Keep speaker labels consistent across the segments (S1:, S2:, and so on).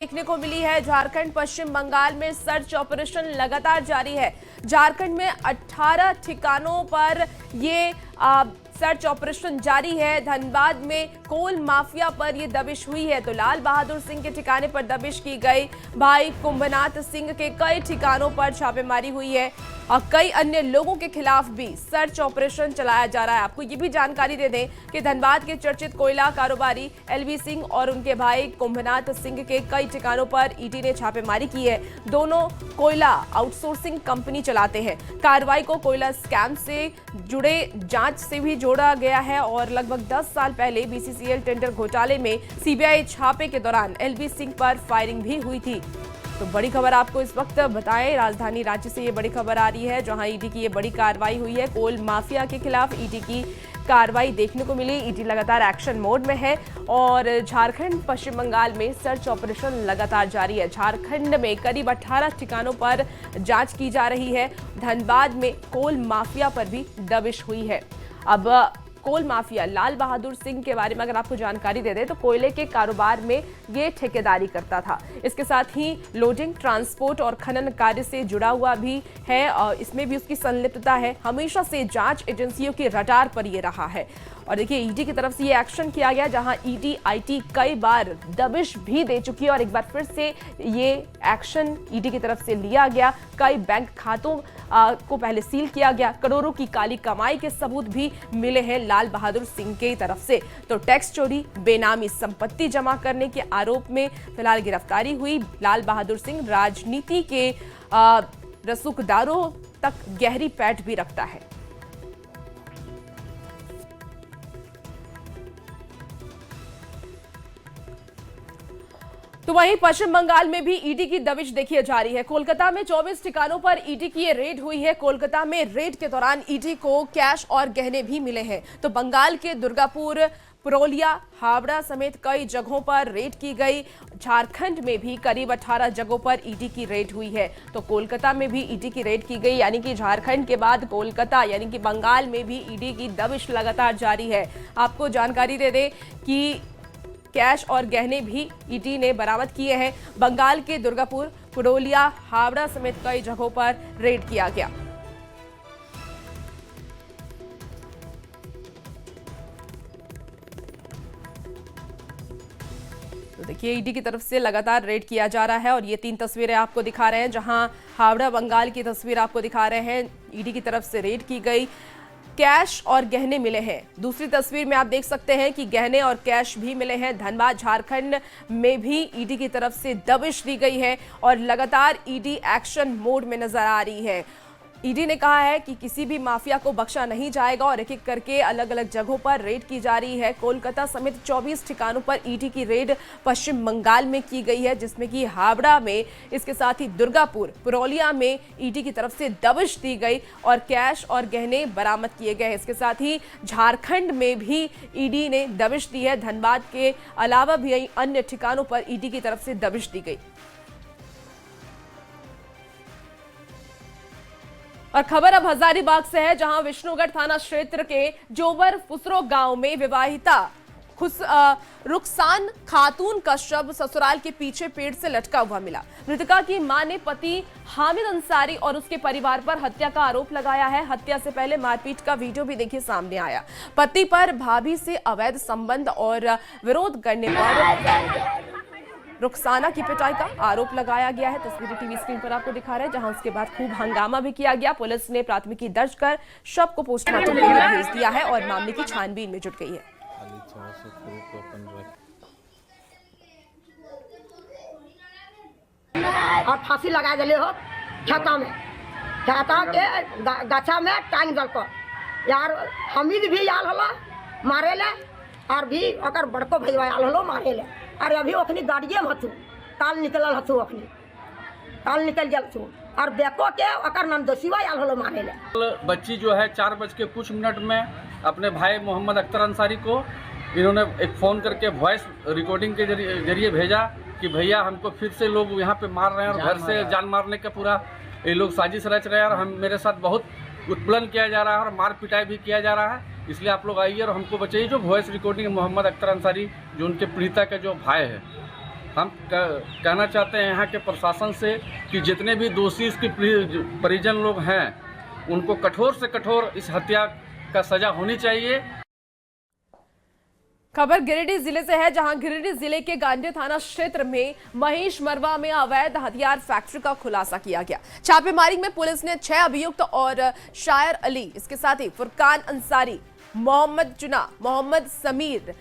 S1: देखने को मिली है। झारखंड पश्चिम बंगाल में सर्च ऑपरेशन लगातार जारी है। झारखंड में 18 ठिकानों पर ये सर्च ऑपरेशन जारी है। धनबाद में कोल माफिया पर ये दबिश हुई है तो लाल बहादुर सिंह के ठिकाने पर दबिश की गई। भाई कुंभनाथ सिंह के कई ठिकानों पर छापेमारी हुई है और कई अन्य लोगों के खिलाफ भी सर्च ऑपरेशन चलाया जा रहा है। आपको ये भी जानकारी दे दें कि धनबाद के चर्चित कोयला कारोबारी एलवी सिंह और उनके भाई कुंभनाथ सिंह के कई ठिकानों पर ईडी ने छापेमारी की है। दोनों कोयला आउटसोर्सिंग कंपनी चलाते हैं। कार्रवाई को कोयला स्कैम से जुड़े जांच से भी जोड़ा गया है और लगभग 10 साल पहले बीसीसीएल टेंडर घोटाले में सीबीआई छापे के दौरान एलवी सिंह पर फायरिंग भी हुई थी। तो बड़ी खबर आपको इस वक्त बताएं, राजधानी रांची से ये बड़ी खबर आ रही है जहां ईडी की ये बड़ी कार्रवाई हुई है। कोल माफिया के खिलाफ ईडी की कार्रवाई देखने को मिली। ईडी लगातार एक्शन मोड में है और झारखंड पश्चिम बंगाल में सर्च ऑपरेशन लगातार जारी है। झारखंड में करीब 18 ठिकानों पर जांच की जा रही है। धनबाद में कोल माफिया पर भी दबिश हुई है। अब कोल माफिया लाल बहादुर सिंह के बारे में अगर आपको जानकारी दे दें तो कोयले के कारोबार में ये ठेकेदारी करता था। इसके साथ ही लोडिंग, ट्रांसपोर्ट और खनन कार्य से जुड़ा हुआ भी है और इसमें भी उसकी संलिप्तता है। हमेशा से जांच एजेंसियों के रडार पर ये रहा है और देखिए ईडी की तरफ से ये एक्शन किया गया जहां ईडी आईटी कई बार दबिश भी दे चुकी है और एक बार फिर से ये एक्शन ईडी की तरफ से लिया गया। कई बैंक खातों को पहले सील किया गया। करोड़ों की काली कमाई के सबूत भी मिले हैं लाल बहादुर सिंह की तरफ से। तो टैक्स चोरी, बेनामी संपत्ति जमा करने के आरोप में फिलहाल गिरफ्तारी हुई। लाल बहादुर सिंह राजनीति के रसूखदारों तक गहरी पैठ भी रखता है। तो वहीं पश्चिम बंगाल में भी ईडी की दबिश देखी जा रही है। कोलकाता में 24 ठिकानों पर ईडी की ये रेड हुई है। कोलकाता में रेड के दौरान ईडी को कैश और गहने भी मिले हैं। तो बंगाल के दुर्गापुर, पुरुलिया, हावड़ा समेत कई जगहों पर रेड की गई। झारखंड में भी करीब 18 जगहों पर ईडी की रेड हुई है। तो कोलकाता में भी ईडी की रेड की गई, यानी कि झारखंड के बाद कोलकाता यानी कि बंगाल में भी ईडी की दबिश लगातार जारी है। आपको जानकारी दे दें कि कैश और गहने भी ईडी ने बरामद किए हैं। बंगाल के दुर्गापुर, पुरुलिया, हावड़ा समेत कई जगहों पर रेड किया गया। तो देखिए ईडी की तरफ से लगातार रेड किया जा रहा है और ये 3 तस्वीरें आपको दिखा रहे हैं जहां हावड़ा बंगाल की तस्वीर आपको दिखा रहे हैं। ईडी की तरफ से रेड की गई, कैश और गहने मिले हैं। दूसरी तस्वीर में आप देख सकते हैं कि गहने और कैश भी मिले हैं। धनबाद झारखंड में भी ईडी की तरफ से दबिश दी गई है और लगातार ईडी एक्शन मोड में नजर आ रही है। ईडी ने कहा है कि किसी भी माफिया को बख्शा नहीं जाएगा और एक एक करके अलग अलग जगहों पर रेड की जा रही है। कोलकाता समेत 24 ठिकानों पर ईडी की रेड पश्चिम बंगाल में की गई है, जिसमें कि हावड़ा में, इसके साथ ही दुर्गापुर, पुरुलिया में ईडी की तरफ से दबिश दी गई और कैश और गहने बरामद किए गए। इसके साथ ही झारखंड में भी ईडी ने दबिश दी है। धनबाद के अलावा भी अन्य ठिकानों पर ईडी की तरफ से दबिश दी गई। और खबर अब हजारीबाग से है जहां विष्णुगढ़ थाना क्षेत्र के जोबर फुसरो गांव में विवाहिता रुखसान खातून का शव ससुराल के पीछे पेड़ से लटका हुआ मिला। मृतका की मां ने पति हामिद अंसारी और उसके परिवार पर हत्या का आरोप लगाया है। हत्या से पहले मारपीट का वीडियो भी देखिए सामने आया। पति पर भाभी से अवैध संबंध और विरोध करने पर रुखसाना की पिटाई का आरोप लगाया गया है। तस्वीरें टीवी स्क्रीन पर आपको दिखा रहे हैं जहां उसके बाद खूब हंगामा भी किया गया। पुलिस ने प्राथमिकी दर्ज कर शव को पोस्टमार्टम के लिए भेज दिया है और मामले की छानबीन में जुट गई है।
S2: और फांसी लगा दिले हो छाता में, छाता के गाछा में टांग दल को यार हमीद भी आल हलो मारे ले और भी अगर बड़को भैया आल हलो मारे ले। अरे अभी ओखनी गाड़िए में हथू काल निकलल हथू, ओखनी काल निकल गया हथू और बेको के अकर नंदोसिवा आल हलो मारे ले।
S3: बच्ची जो है 4 बज के कुछ मिनट में अपने भाई मोहम्मद अख्तर अंसारी को इन्होंने एक फ़ोन करके वॉइस रिकॉर्डिंग के जरिए भेजा कि भैया हमको फिर से लोग यहाँ पे मार रहे हैं और घर से जान मारने का पूरा ये लोग साजिश रच रहे हैं और हम मेरे साथ बहुत उत्पीड़न किया जा रहा है और मार पिटाई भी किया जा रहा है। इसलिए आप लोग आइए और हमको बचाइए। जो वॉइस रिकॉर्डिंग मोहम्मद अख्तर अंसारी जो उनके पीड़िता के जो भाई है हम कहना चाहते हैं यहाँ के प्रशासन से कि जितने भी दोषी इसके परिजन लोग हैं उनको कठोर से कठोर इस हत्या का सजा होनी चाहिए।
S1: खबर गिरिडीह जिले से है, जहां गिरिडीह जिले के गांधी थाना क्षेत्र में महेश मरवा में अवैध हथियार फैक्ट्री का खुलासा किया गया। छापेमारी में पुलिस ने 6 अभियुक्त और शायर अली, इसके साथ ही फुरकान अंसारी, मोहम्मद चुना, मोहम्मद समीर,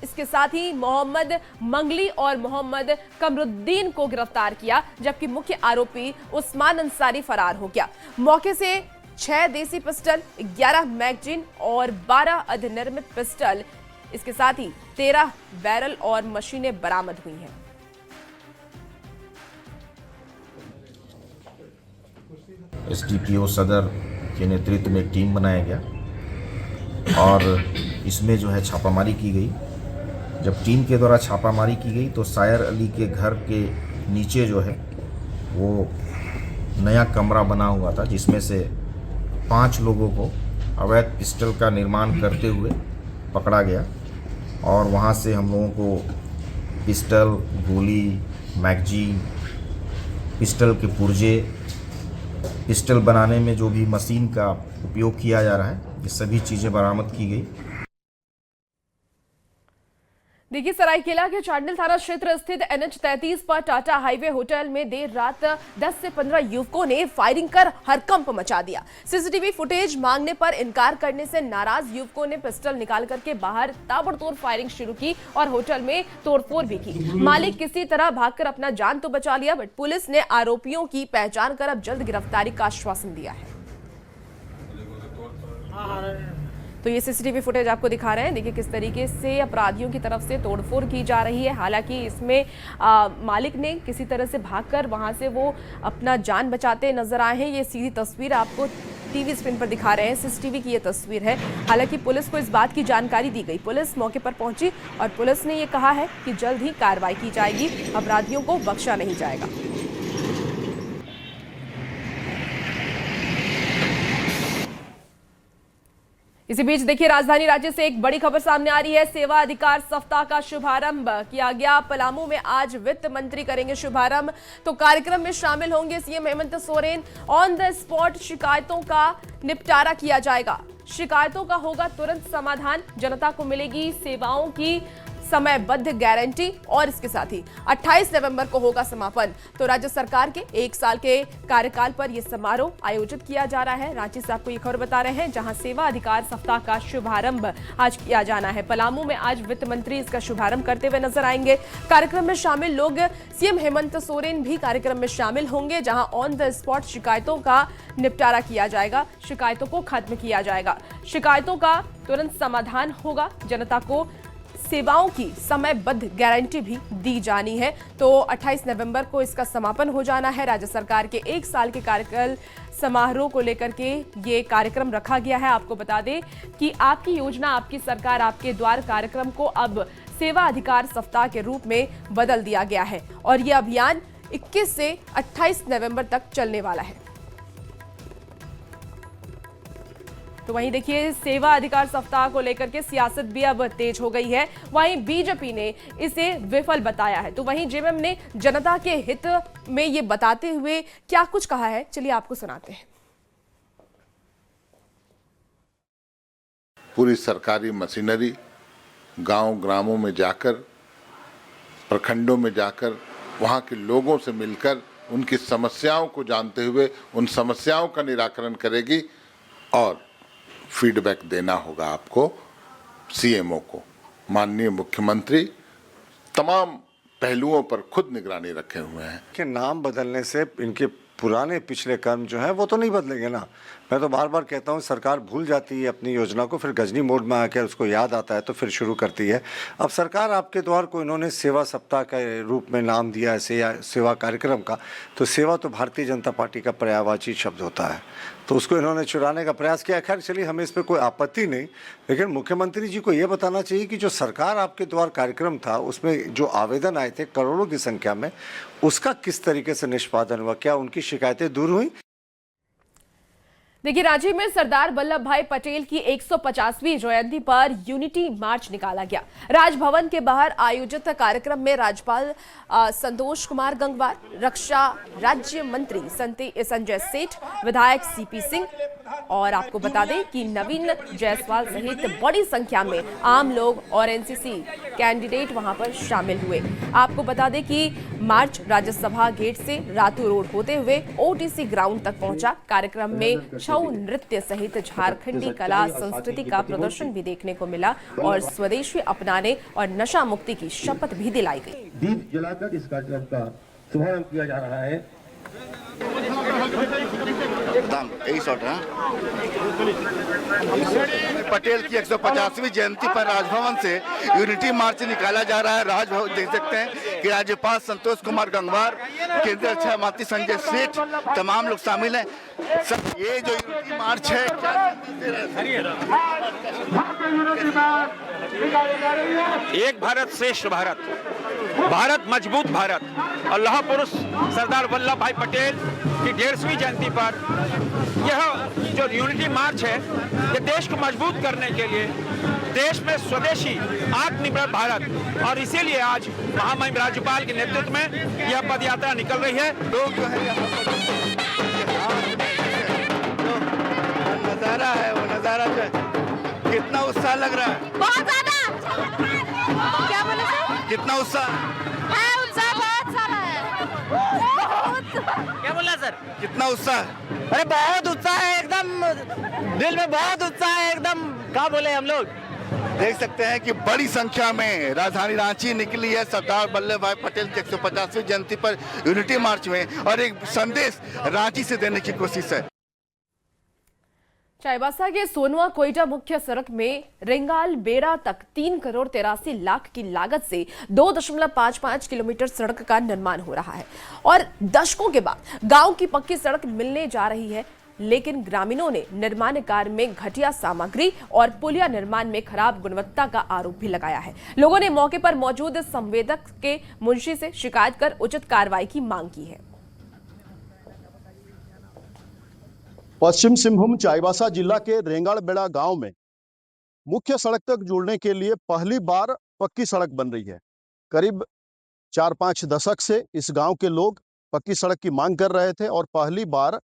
S1: इसके साथ ही मोहम्मद मंगली और मोहम्मद कमरुद्दीन को गिरफ्तार किया, जबकि मुख्य आरोपी उस्मान अंसारी फरार हो गया। मौके से 6 देसी पिस्टल, 11 मैगजीन और 12 अर्धनिर्मित पिस्टल, इसके साथ ही 13 बैरल और मशीनें बरामद हुई हैं।
S4: एसडीपीओ सदर के नेतृत्व में एक टीम बनाया गया और इसमें जो है छापामारी की गई। जब टीम के द्वारा छापामारी की गई तो शायर अली के घर के नीचे जो है वो नया कमरा बना हुआ था, जिसमें से 5 लोगों को अवैध पिस्टल का निर्माण करते हुए पकड़ा गया और वहाँ से हम लोगों को पिस्टल, गोली, मैगजीन, पिस्टल के पुर्जे, पिस्टल बनाने में जो भी मशीन का उपयोग किया जा रहा है, ये सभी चीज़ें बरामद की गई।
S1: देखिए, सरायकेला के चांडिल थाना क्षेत्र स्थित NH 33 पर टाटा हाईवे होटल में देर रात 10 से 15 युवकों ने फायरिंग कर हड़कंप मचा दिया। सीसीटीवी फुटेज मांगने पर इनकार करने से नाराज युवकों ने पिस्टल निकाल करके बाहर ताबड़तोड़ फायरिंग शुरू की और होटल में तोड़फोड़ भी की। मालिक किसी तरह भागकर अपना जान तो बचा लिया, बट पुलिस ने आरोपियों की पहचान कर अब जल्द गिरफ्तारी का आश्वासन दिया है। तो ये सीसीटीवी फुटेज आपको दिखा रहे हैं। देखिए किस तरीके से अपराधियों की तरफ से तोड़फोड़ की जा रही है। हालांकि इसमें मालिक ने किसी तरह से भागकर वहां से वो अपना जान बचाते नजर आए हैं। ये सीधी तस्वीर आपको टीवी स्क्रीन पर दिखा रहे हैं, सीसीटीवी की ये तस्वीर है। हालांकि पुलिस को इस बात की जानकारी दी गई, पुलिस मौके पर पहुंची और पुलिस ने ये कहा है कि जल्द ही कार्रवाई की जाएगी, अपराधियों को बख्शा नहीं जाएगा। इसी बीच देखिए, राजधानी राज्य से एक बड़ी खबर सामने आ रही है। सेवा अधिकार सप्ताह का शुभारंभ किया गया। पलामू में आज वित्त मंत्री करेंगे शुभारंभ। तो कार्यक्रम में शामिल होंगे CM Hemant Soren. On the spot शिकायतों का निपटारा किया जाएगा, शिकायतों का होगा तुरंत समाधान, जनता को मिलेगी सेवाओं की समयबद्ध गारंटी और इसके साथ ही 28 नवंबर को होगा समापन। तो राज्य सरकार के 1 साल के कार्यकाल पर यह समारोह आयोजित किया जा रहा है। रांची से आपको ये खबर बता रहे हैं, जहां सेवा अधिकार सप्ताह का शुभारंभ आज किया जाना है। पलामू में आज वित्त मंत्री इसका शुभारंभ करते हुए नजर आएंगे। कार्यक्रम में शामिल लोग सीएम हेमंत सोरेन भी कार्यक्रम में शामिल होंगे, जहां ऑन द स्पॉट शिकायतों का निपटारा किया जाएगा, शिकायतों को खत्म किया जाएगा, शिकायतों का तुरंत समाधान होगा, जनता को सेवाओं की समयबद्ध गारंटी भी दी जानी है। तो 28 नवंबर को इसका समापन हो जाना है। राज्य सरकार के 1 साल के कार्यकाल समारोह को लेकर के ये कार्यक्रम रखा गया है। आपको बता दें कि आपकी योजना आपकी सरकार आपके द्वार कार्यक्रम को अब सेवा अधिकार सप्ताह के रूप में बदल दिया गया है और ये अभियान 21 से 28 नवंबर तक चलने वाला है। तो वहीं देखिए, सेवा अधिकार सप्ताह को लेकर के सियासत भी अब तेज हो गई है। वहीं बीजेपी ने इसे विफल बताया है। तो वहीं जेएमएम ने जनता के हित में ये बताते हुए क्या कुछ कहा है, चलिए आपको सुनाते हैं।
S5: पूरी सरकारी मशीनरी गांव ग्रामों में जाकर, प्रखंडों में जाकर, वहां के लोगों से मिलकर उनकी समस्याओं को जानते हुए उन समस्याओं का निराकरण करेगी और फीडबैक देना होगा आपको सीएमओ को। माननीय मुख्यमंत्री तमाम पहलुओं पर खुद निगरानी रखे हुए हैं।
S6: कि नाम बदलने से इनके पुराने पिछले कर्म जो है वो तो नहीं बदलेंगे ना। मैं तो बार बार कहता हूँ, सरकार भूल जाती है अपनी योजना को, फिर गजनी मोड में आकर उसको याद आता है तो फिर शुरू करती है। अब सरकार आपके द्वार को इन्होंने सेवा सप्ताह के रूप में नाम दिया है, सेवा कार्यक्रम का। तो सेवा तो भारतीय जनता पार्टी का पर्यायवाची शब्द होता है, तो उसको इन्होंने चुराने का प्रयास किया। खैर चलिए, हमें इस पर कोई आपत्ति नहीं, लेकिन मुख्यमंत्री जी को ये बताना चाहिए कि जो सरकार आपके द्वार कार्यक्रम था उसमें जो आवेदन आए थे करोड़ों की संख्या में, उसका किस तरीके से निष्पादन हुआ, क्या उनकी शिकायतें दूर हुई?
S1: देखिए, रांची में सरदार वल्लभ भाई पटेल की 150वीं जयंती पर यूनिटी मार्च निकाला गया। राजभवन के बाहर आयोजित कार्यक्रम में राज्यपाल संतोष कुमार गंगवार, रक्षा राज्य मंत्री संजय सेठ, विधायक सीपी सिंह और आपको बता दें कि नवीन जायसवाल सहित बड़ी संख्या में आम लोग और एनसीसी कैंडिडेट वहां पर शामिल हुए। आपको बता दें कि मार्च राज्यसभा गेट से रातू रोड होते हुए ओटीसी ग्राउंड तक पहुंचा। कार्यक्रम में छऊ नृत्य सहित झारखंडी कला संस्कृति का प्रदर्शन भी देखने को मिला और स्वदेशी अपनाने और नशा मुक्ति की शपथ भी दिलाई गई।
S7: दीप जलाकर इस कार्यक्रम का शुभारंभ किया जा रहा है।
S8: यही शॉट है। पटेल की 150वीं जयंती पर राजभवन से यूनिटी मार्च निकाला जा रहा है। राजभवन देख सकते हैं कि राज्यपाल संतोष कुमार गंगवार, केंद्रीय रक्षा मंत्री संजय सेठ, तमाम लोग शामिल हैं। ये जो यूनिटी मार्च है,
S9: एक भारत श्रेष्ठ भारत, भारत मजबूत भारत और लौह पुरुष सरदार वल्लभ भाई पटेल की 150वीं जयंती पर यह जो यूनिटी मार्च है, ये देश को मजबूत करने के लिए, देश में स्वदेशी आत्मनिर्भर भारत, और इसीलिए आज महामहिम राज्यपाल के नेतृत्व में यह पदयात्रा निकल रही है।
S8: लोग जो है नजारा है, वो नजारा जो है कितना उत्साह लग रहा है।
S10: बहुत ज्यादा। क्या बोले सर?
S8: कितना उत्साह
S10: है? उत्साह बहुत सारा है। बहुत।
S9: क्या बोला सर?
S8: कितना उत्साह?
S9: अरे बहुत उत्साह है, एकदम दिल में बहुत उत्साह है, एकदम क्या बोले हम लोग।
S8: देख सकते हैं कि बड़ी संख्या में राजधानी रांची निकली है सरदार वल्लभ भाई पटेल की 150वीं जयंती पर यूनिटी मार्च में, और एक संदेश रांची से देने की कोशिश है।
S1: चाईबासा के सोनवा कोयटा मुख्य सड़क में रेंगाल बेड़ा तक 3 करोड़ 83 लाख की लागत से 2.55 किलोमीटर सड़क का निर्माण हो रहा है और दशकों के बाद गांव की पक्की सड़क मिलने जा रही है। लेकिन ग्रामीणों ने निर्माण कार्य में घटिया सामग्री और पुलिया निर्माण में खराब गुणवत्ता का आरोप भी लगाया है। लोगों ने मौके पर मौजूद संवेदक के मुंशी से शिकायत कर उचित कार्रवाई की मांग की है।
S11: पश्चिम सिंहभूम चाईबासा जिला के रेंगाड़बेड़ा गांव में मुख्य सड़क तक जुड़ने के लिए पहली बार पक्की सड़क बन रही है। करीब 4-5 दशक से इस गांव के लोग पक्की सड़क की मांग कर रहे थे और पहली बार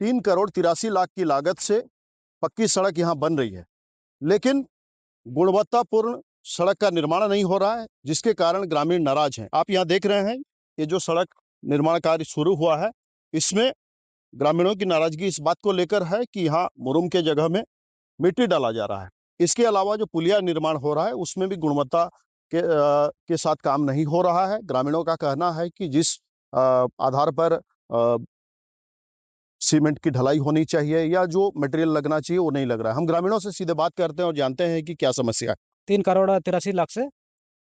S11: 3 करोड़ 83 लाख की लागत से पक्की सड़क यहां बन रही है। लेकिन गुणवत्तापूर्ण सड़क का निर्माण नहीं हो रहा है, जिसके कारण ग्रामीण नाराज हैं। आप यहां देख रहे हैं ये जो सड़क निर्माण कार्य शुरू हुआ है, इसमें ग्रामीणों की नाराजगी इस बात को लेकर है कि यहाँ मुरुम के जगह में मिट्टी डाला जा रहा है। इसके अलावा जो पुलिया निर्माण हो रहा है उसमें भी गुणवत्ता के साथ काम नहीं हो रहा है। ग्रामीणों का कहना है कि जिस आधार पर सीमेंट की ढलाई होनी चाहिए या जो मटेरियल लगना चाहिए वो नहीं लग रहा है। हम ग्रामीणों से सीधे बात करते हैं और जानते हैं कि क्या समस्या है।
S12: 3 करोड़ 83 लाख से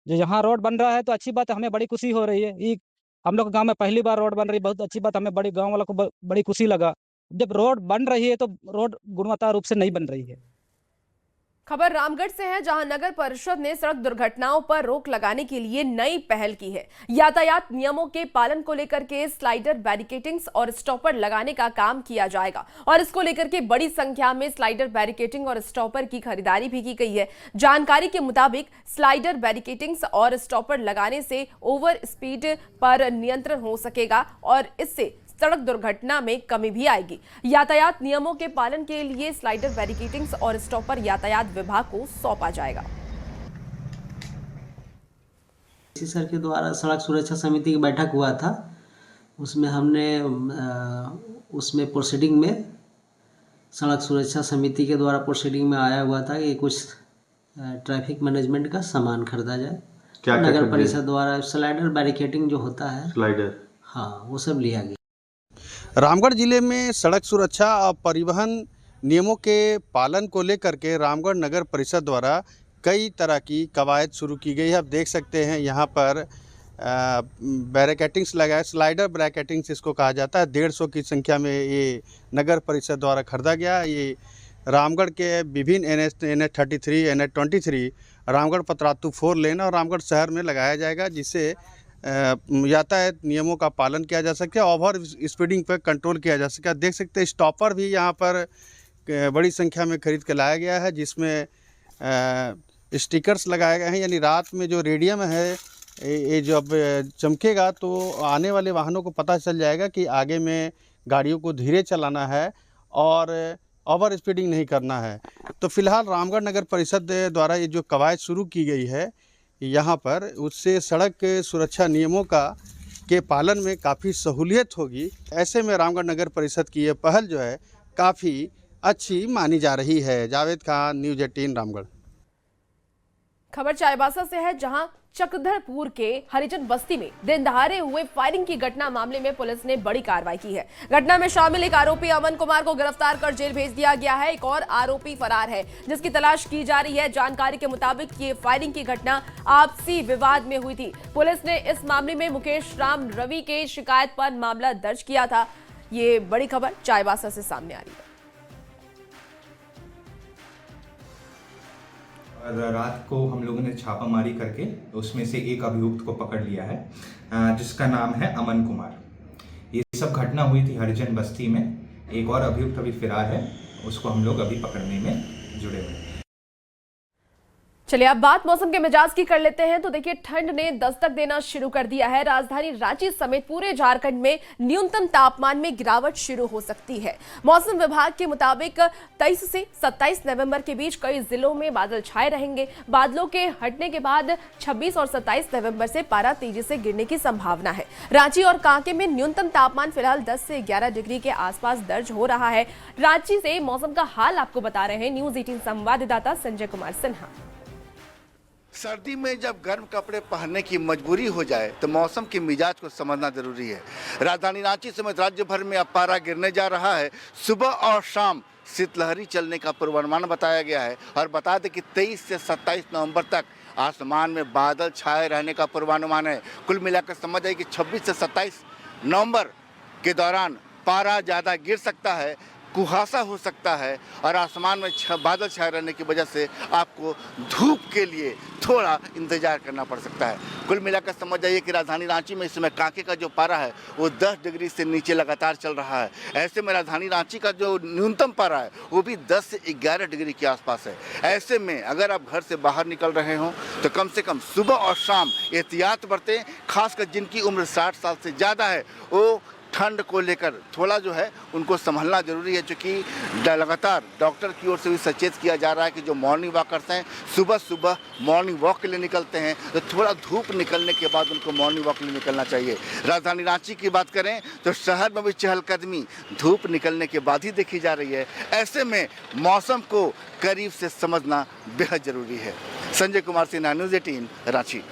S12: जो यहाँ रोड बन रहा है तो अच्छी बात है, हमें बड़ी खुशी हो रही है। ये हम लोग गांव में पहली बार रोड बन रही, बहुत अच्छी बात, हमें बड़ी गांव वालों को बड़ी खुशी लगा। जब रोड बन रही है तो रोड गुणवत्ता रूप से नहीं बन रही है।
S1: खबर रामगढ़ से है, जहां नगर परिषद ने सड़क दुर्घटनाओं पर रोक लगाने के लिए नई पहल की है। यातायात नियमों के पालन को लेकर के स्लाइडर बैरिकेटिंग्स और स्टॉपर लगाने का काम किया जाएगा और इसको लेकर के बड़ी संख्या में स्लाइडर बैरिकेटिंग और स्टॉपर की खरीदारी भी की गई है। जानकारी के मुताबिक स्लाइडर बैरिकेटिंग्स और स्टॉपर लगाने से ओवर स्पीड पर नियंत्रण हो सकेगा और इससे सड़क दुर्घटना में कमी भी आएगी। यातायात नियमों के पालन के लिए स्लाइडर बैरिकेटिंग्स और स्टॉपर यातायात विभाग को सौंपा जाएगा।
S13: इसी सर के द्वारा सड़क सुरक्षा समिति की बैठक हुआ था, उसमें हमने उसमें प्रोसीडिंग में सड़क सुरक्षा समिति के द्वारा प्रोसीडिंग में आया हुआ था कि कुछ ट्रैफिक मैनेजमेंट का सामान खरीदा जाए। क्या नगर परिषद द्वारा स्लाइडर बैरिकेटिंग जो होता है, स्लाइडर, हाँ, वो सब लिया गया।
S14: रामगढ़ जिले में सड़क सुरक्षा और परिवहन नियमों के पालन को लेकर के रामगढ़ नगर परिषद द्वारा कई तरह की कवायद शुरू की गई है। आप देख सकते हैं यहाँ पर बैरिकेटिंग्स लगाए, स्लाइडर बैरिकेटिंग्स इसको कहा जाता है। 150 की संख्या में ये नगर परिषद द्वारा खरीदा गया। ये रामगढ़ के विभिन्न NH 33, NH 23, रामगढ़ पतरातू 4 लेन और रामगढ़ शहर में लगाया जाएगा, जिससे यातायात नियमों का पालन किया जा सके, ओवर स्पीडिंग पर कंट्रोल किया जा सके। देख सकते हैं स्टॉपर भी यहाँ पर बड़ी संख्या में खरीद के लाया गया है, जिसमें स्टिकर्स लगाए गए हैं, यानी रात में जो रेडियम है ये जब चमकेगा तो आने वाले वाहनों को पता चल जाएगा कि आगे में गाड़ियों को धीरे चलाना है और ओवर स्पीडिंग नहीं करना है। तो फिलहाल रामगढ़ नगर परिषद द्वारा ये जो कवायद शुरू की गई है यहाँ पर, उससे सड़क सुरक्षा नियमों के पालन में काफ़ी सहूलियत होगी। ऐसे में रामगढ़ नगर परिषद की ये पहल जो है काफ़ी अच्छी मानी जा रही है। जावेद खान, न्यूज़ 18 रामगढ़।
S1: खबर चाईबासा से है, जहां चक्रधरपुर के हरिजन बस्ती में दिन दहाड़े हुए फायरिंग की घटना मामले में पुलिस ने बड़ी कार्रवाई की है। घटना में शामिल एक आरोपी अमन कुमार को गिरफ्तार कर जेल भेज दिया गया है। एक और आरोपी फरार है, जिसकी तलाश की जा रही है। जानकारी के मुताबिक ये फायरिंग की घटना आपसी विवाद में हुई थी। पुलिस ने इस मामले में मुकेश राम रवि के शिकायत पर मामला दर्ज किया था। ये बड़ी खबर चाईबासा से सामने आ रही है।
S15: रात को हम लोगों ने छापामारी करके उसमें से एक अभियुक्त को पकड़ लिया है, जिसका नाम है अमन कुमार। ये सब घटना हुई थी हरिजन बस्ती में। एक और अभियुक्त अभी फिरार है, उसको हम लोग अभी पकड़ने में जुड़े हुए हैं।
S1: चलिए अब बात मौसम के मिजाज की कर लेते हैं। तो देखिए, ठंड ने दस्तक देना शुरू कर दिया है। राजधानी रांची समेत पूरे झारखंड में न्यूनतम तापमान में गिरावट शुरू हो सकती है। मौसम विभाग के मुताबिक 23 से 27 नवंबर के बीच कई जिलों में बादल छाए रहेंगे। बादलों के हटने के बाद 26 और 27 नवंबर से पारा तेजी से गिरने की संभावना है। रांची और कांके में न्यूनतम तापमान फिलहाल 10 से 11 डिग्री के आसपास दर्ज हो रहा है। रांची से मौसम का हाल आपको बता रहे हैं न्यूज़ 18 संवाददाता संजय कुमार सिन्हा।
S8: सर्दी में जब गर्म कपड़े पहनने की मजबूरी हो जाए तो मौसम के मिजाज को समझना जरूरी है। राजधानी रांची समेत राज्य भर में अब पारा गिरने जा रहा है। सुबह और शाम शीतलहरी चलने का पूर्वानुमान बताया गया है और बता दें कि 23 से 27 नवंबर तक आसमान में बादल छाए रहने का पूर्वानुमान है। कुल मिलाकर समझ आए कि 26 से 27 नवंबर के दौरान पारा ज़्यादा गिर सकता है, कुहासा हो सकता है और आसमान में बादल छाए रहने की वजह से आपको धूप के लिए थोड़ा इंतजार करना पड़ सकता है। कुल मिलाकर समझ जाइए कि राजधानी रांची में इस समय कांके का जो पारा है वो 10 डिग्री से नीचे लगातार चल रहा है। ऐसे में राजधानी रांची का जो न्यूनतम पारा है वो भी 10 से 11 डिग्री के आसपास है। ऐसे में अगर आप घर से बाहर निकल रहे हों तो कम से कम सुबह और शाम एहतियात बरतें। खासकर जिनकी उम्र 60 साल से ज़्यादा है वो ठंड को लेकर थोड़ा जो है उनको संभलना जरूरी है, क्योंकि लगातार डॉक्टर की ओर से भी सचेत किया जा रहा है कि जो मॉर्निंग वॉकर्स हैं सुबह सुबह मॉर्निंग वॉक के लिए निकलते हैं तो थोड़ा धूप निकलने के बाद उनको मॉर्निंग वॉक के लिए निकलना चाहिए। राजधानी रांची की बात करें तो शहर में भी चहलकदमी धूप निकलने के बाद ही देखी जा रही है। ऐसे में मौसम को करीब से समझना बेहद जरूरी है। संजय कुमार सिन्हा, न्यूज़ 18 रांची।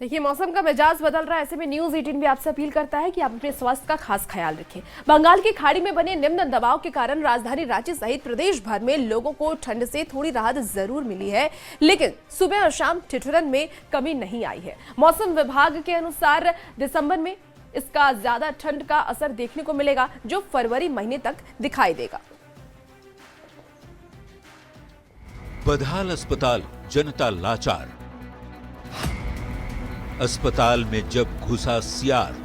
S1: देखिए, मौसम का मिजाज बदल रहा है। ऐसे में न्यूज़ 18 भी आपसे अपील करता है कि आप अपने स्वास्थ्य का खास ख्याल रखें। बंगाल की खाड़ी में बने निम्न दबाव के कारण राजधानी रांची सहित प्रदेश भर में लोगों को ठंड से थोड़ी राहत जरूर मिली है, लेकिन सुबह और शाम ठिठुरन में कमी नहीं आई है। मौसम विभाग के अनुसार दिसंबर में इसका ज्यादा ठंड का असर देखने को मिलेगा, जो फरवरी महीने तक दिखाई देगा।
S16: बदहाल अस्पताल, जनता लाचार। अस्पताल में जब घुसा सियार।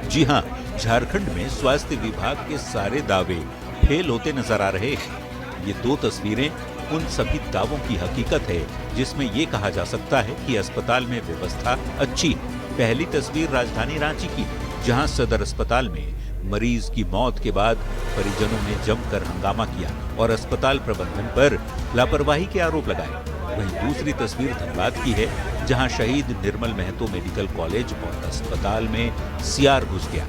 S16: जी हां, झारखंड में स्वास्थ्य विभाग के सारे दावे फेल होते नजर आ रहे हैं। ये 2 तस्वीरें उन सभी दावों की हकीकत है जिसमें ये कहा जा सकता है कि अस्पताल में व्यवस्था अच्छी है। पहली तस्वीर राजधानी रांची की, जहां सदर अस्पताल में मरीज की मौत के बाद परिजनों ने जमकर हंगामा किया और अस्पताल प्रबंधन पर लापरवाही के आरोप लगाए। वहीं दूसरी तस्वीर धनबाद की है, जहां शहीद निर्मल महतो मेडिकल कॉलेज और अस्पताल में सियार घुस गया।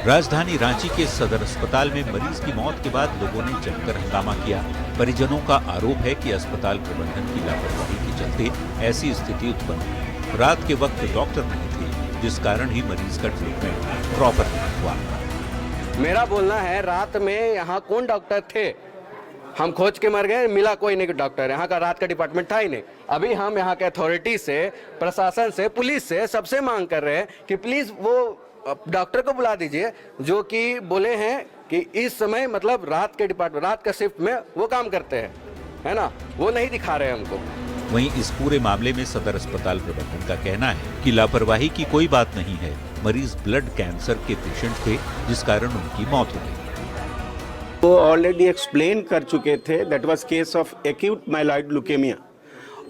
S16: राजधानी रांची के सदर अस्पताल में मरीज की मौत के बाद लोगों ने जमकर हंगामा किया। परिजनों का आरोप है कि अस्पताल प्रबंधन की लापरवाही के चलते ऐसी स्थिति उत्पन्न हुई। रात के वक्त डॉक्टर नहीं थे, जिस कारण ही मरीज का ट्रीटमेंट प्रॉपर नहीं हुआ।
S17: मेरा बोलना है, रात में यहाँ कौन डॉक्टर थे? हम खोज के मर गए, मिला कोई नहीं डॉक्टर। यहाँ का रात का डिपार्टमेंट था ही नहीं। अभी हम यहाँ के अथॉरिटी से, प्रशासन से, पुलिस से सबसे मांग कर रहे हैं कि प्लीज़ वो डॉक्टर को बुला दीजिए, जो कि बोले हैं कि इस समय मतलब रात के डिपार्टमेंट, रात का शिफ्ट में वो काम करते हैं, है ना, वो नहीं दिखा रहे हमको।
S16: वहीं इस पूरे मामले में सदर अस्पताल प्रबंधन का कहना है कि लापरवाही की कोई बात नहीं है। मरीज ब्लड कैंसर के पेशेंट थे, जिस कारण उनकी मौत हो गई।
S9: वो ऑलरेडी एक्सप्लेन कर चुके थे, that was case of acute myeloid leukaemia.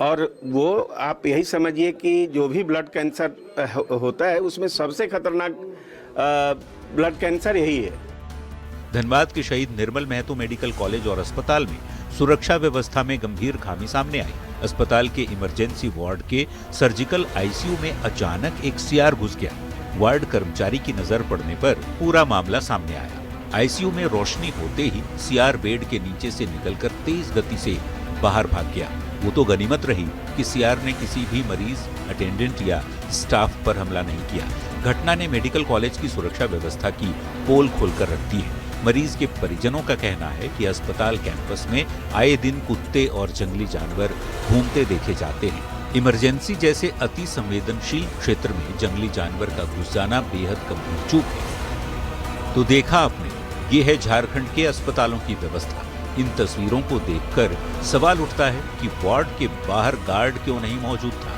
S9: और वो आप यही समझिए कि जो भी ब्लड कैंसर होता है उसमें सबसे खतरनाक ब्लड कैंसर यही है।
S16: धनबाद के शहीद निर्मल महतो मेडिकल कॉलेज और अस्पताल में सुरक्षा व्यवस्था में गंभीर खामी सामने आई। अस्पताल के इमरजेंसी वार्ड के सर्जिकल आईसीयू में अचानक एक सीआर घुस गया। वार्ड कर्मचारी की नजर पड़ने पर पूरा मामला सामने आया। आईसीयू में रोशनी होते ही सीआर बेड के नीचे से निकलकर तेज गति से बाहर भाग गया। वो तो गनीमत रही कि सीआर ने किसी भी मरीज, अटेंडेंट या स्टाफ पर हमला नहीं किया। घटना ने मेडिकल कॉलेज की सुरक्षा व्यवस्था की पोल खोलकर रख दी है। मरीज के परिजनों का कहना है कि अस्पताल कैंपस में आए दिन कुत्ते और जंगली जानवर घूमते देखे जाते हैं। इमरजेंसी जैसे अति संवेदनशील क्षेत्र में जंगली जानवर का घुस जाना बेहद गंभीर चूक है। तो देखा आपने, ये है झारखंड के अस्पतालों की व्यवस्था। इन तस्वीरों को देखकर सवाल उठता है कि वार्ड के बाहर गार्ड क्यों नहीं मौजूद था?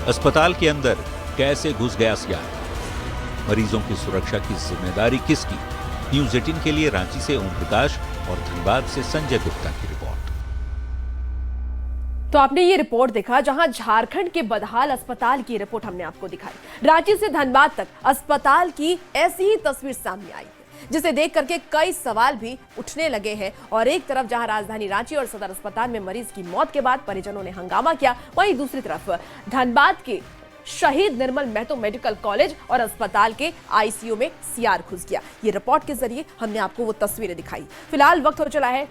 S16: अस्पताल के अंदर कैसे घुस गया सीआर? मरीजों की सुरक्षा की जिम्मेदारी किसकी? न्यूज़ 18 के लिए रांची से ओम प्रकाश और धनबाद से संजय गुप्ता की रिपोर्ट।
S1: तो आपने ये रिपोर्ट देखा, जहां झारखंड के बदहाल अस्पताल की रिपोर्ट हमने आपको दिखाई। रांची से धनबाद तक अस्पताल की ऐसी ही तस्वीर सामने आई, जिसे देख करके कई सवाल भी उठने लगे हैं। और एक तरफ जहां राजधानी रांची और सदर अस्पताल में मरीज की मौत के बाद परिजनों ने हंगामा किया, वहीं दूसरी तरफ धनबाद के शहीद निर्मल महतो मेडिकल कॉलेज और अस्पताल के आईसीयू में सीआर घुस गया। ये रिपोर्ट के जरिए हमने आपको वो तस्वीरें दिखाई। फिलहाल वक्त हो चला है